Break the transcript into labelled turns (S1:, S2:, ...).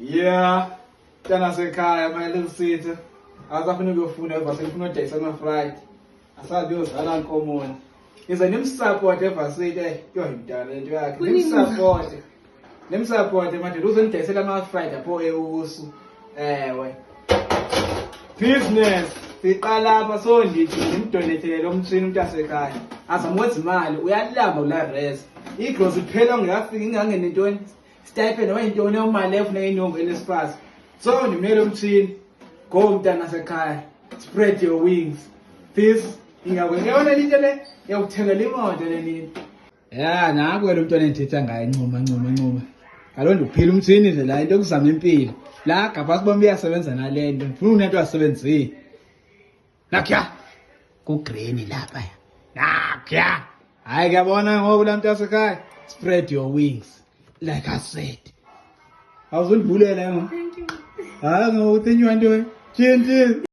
S1: Yeah, tena sekhaya my little sister. Akafuna ukuyofuna evasini ufuna udayisa ama-fried. Asazi uyozala nkomoni. Ngize nimsupport evasini yoyimdala lento yakhe. Nimsupport manje uzonidayisela ama-fried apho ewusu. Ewe. Business. Siqala lapha so ndithi ngimdonethele lo mthini umuntu asekhaya. Azamwenza imali uyalamba ula rest. Igrocery phela ngiyafika ingangene intoni. Stipend noma intoni omali efuna inongo enespace. So ndimele umthini. Go mntana asekhaya. Spread your wings. This ingakuyona into le yokuthengela imoto lenini. Yeah, naku lo mntwana endithetha ngaye ncuma. Kaloku ndiphila umthini nje la into yokuzama impilo. La gapha sibombe uyasebenza nalento. Ngifuna unento asebenzile. Nakya. Ku-green lapha. Nakya. Hayi kuyabona ngoku la muntu asekhaya. Spread your wings. Like I said. Awuzundibulela ngo.
S2: Thank you.
S1: Hayi ngoku thank you nto. Cheers.